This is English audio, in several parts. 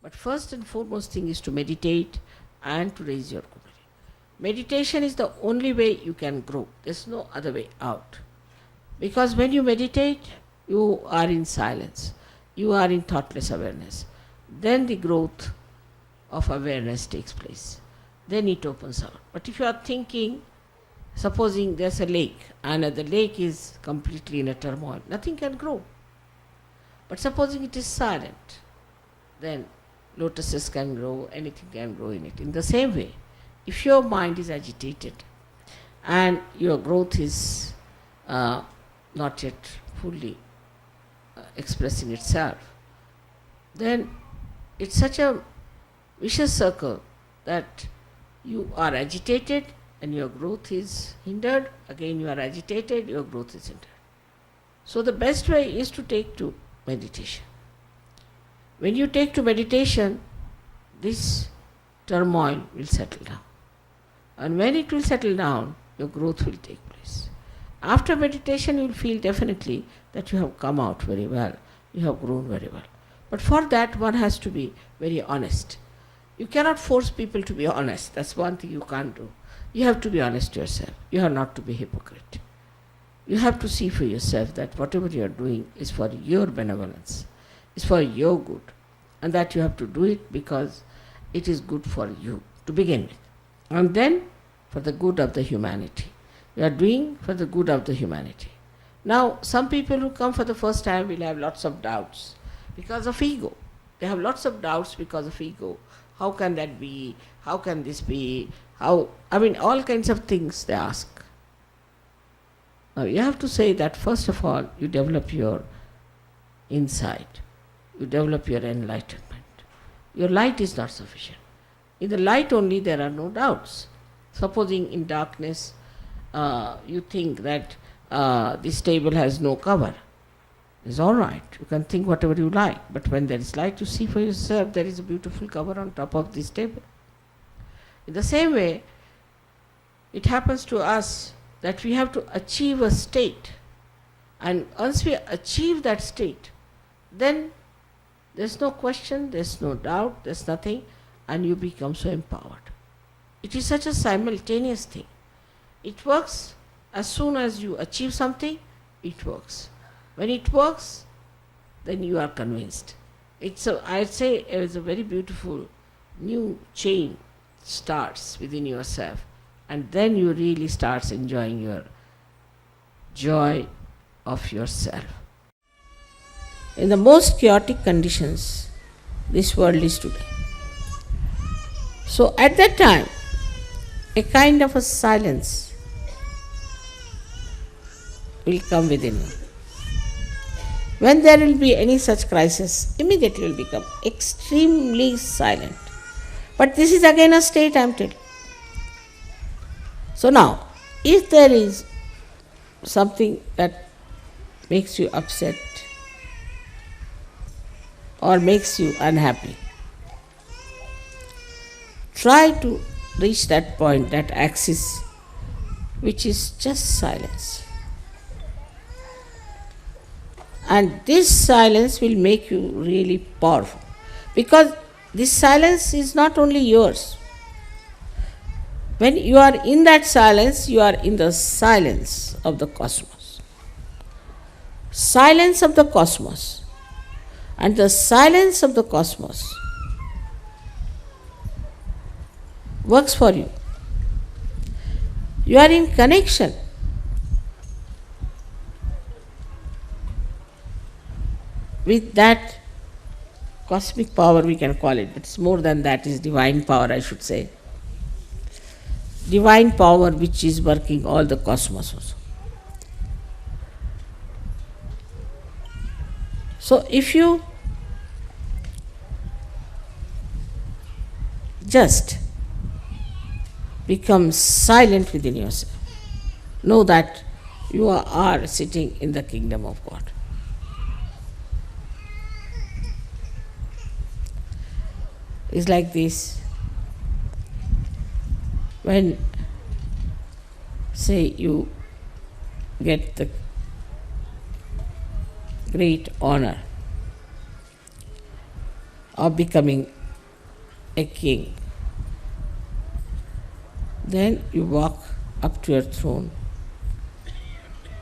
But first and foremost thing is to meditate and to raise your Kundalini. Meditation is the only way you can grow. There's no other way out. Because when you meditate, you are in silence. You are in thoughtless awareness. Then the growth of awareness takes place. Then it opens out. But if you are thinking, supposing there's a lake and the lake is completely in a turmoil, nothing can grow. But supposing it is silent, then lotuses can grow, anything can grow in it. In the same way, if your mind is agitated and your growth is not yet fully expressing itself, then it's such a vicious circle that you are agitated and your growth is hindered. Again you are agitated, your growth is hindered. So the best way is to take to meditation. When you take to meditation, this turmoil will settle down. And when it will settle down, your growth will take place. After meditation, you will feel definitely that you have come out very well, you have grown very well. But for that, one has to be very honest. You cannot force people to be honest. That's one thing you can't do. You have to be honest to yourself. You have not to be hypocrite. You have to see for yourself that whatever you are doing is for your benevolence, is for your good, and that you have to do it because it is good for you to begin with. And then for the good of the humanity. You are doing for the good of the humanity. Now, some people who come for the first time will have lots of doubts because of ego. They have lots of doubts because of ego. How can that be? How can this be? All kinds of things they ask. Now, you have to say that first of all, you develop your insight. You develop your enlightenment. Your light is not sufficient. In the light only there are no doubts. Supposing in darkness you think that this table has no cover. It's all right. You can think whatever you like. But when there is light, you see for yourself there is a beautiful cover on top of this table. In the same way, it happens to us that we have to achieve a state. And once we achieve that state, then there's no question, there's no doubt, there's nothing, and you become so empowered. It is such a simultaneous thing. It works as soon as you achieve something, it works. When it works, then you are convinced. I'd say it's a very beautiful new chain starts within yourself, and then you really start enjoying your joy of yourself. In the most chaotic conditions this world is today. So at that time, a kind of a silence will come within you. When there will be any such crisis, immediately you will become extremely silent. But this is again a state, I am telling. So now, if there is something that makes you upset or makes you unhappy, try to reach that point, that axis, which is just silence. And this silence will make you really powerful. Because this silence is not only yours. When you are in that silence, you are in the silence of the cosmos. Silence of the cosmos. And the silence of the cosmos works for you. You are in connection with that cosmic power, we can call it. It's more than that, is divine power, I should say. Divine power which is working all the cosmos also. So if you just become silent within yourself, know that you are sitting in the kingdom of God. It's like this. When, say, you get the great honor of becoming a king. Then you walk up to your throne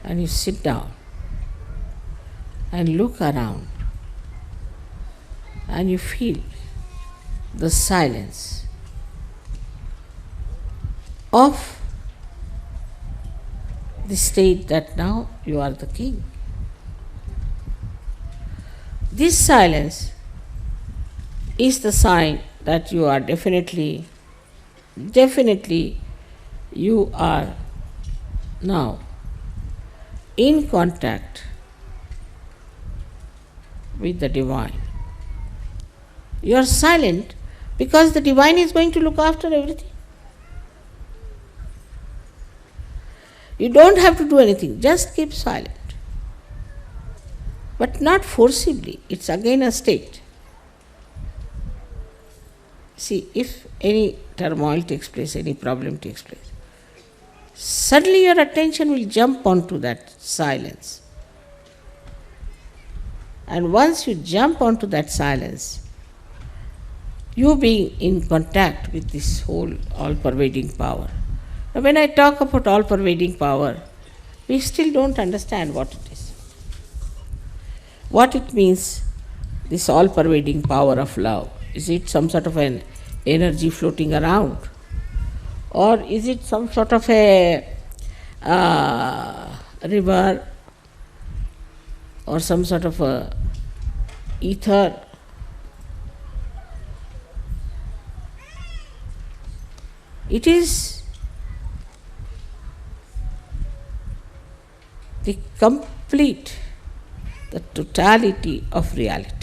and you sit down and look around and you feel the silence of the state that now you are the king. This silence is the sign that you are definitely you are now in contact with the divine. You are silent because the divine is going to look after everything. You don't have to do anything, just keep silent. But not forcibly, it's again a state. See, if any turmoil takes place, any problem takes place, suddenly your attention will jump onto that silence. And once you jump onto that silence, you being in contact with this whole all-pervading power. Now, when I talk about all-pervading power, we still don't understand what it is. What it means, this all-pervading power of love. Is it some sort of an energy floating around? Or is it some sort of a river or some sort of a ether? It is the complete, the totality of reality.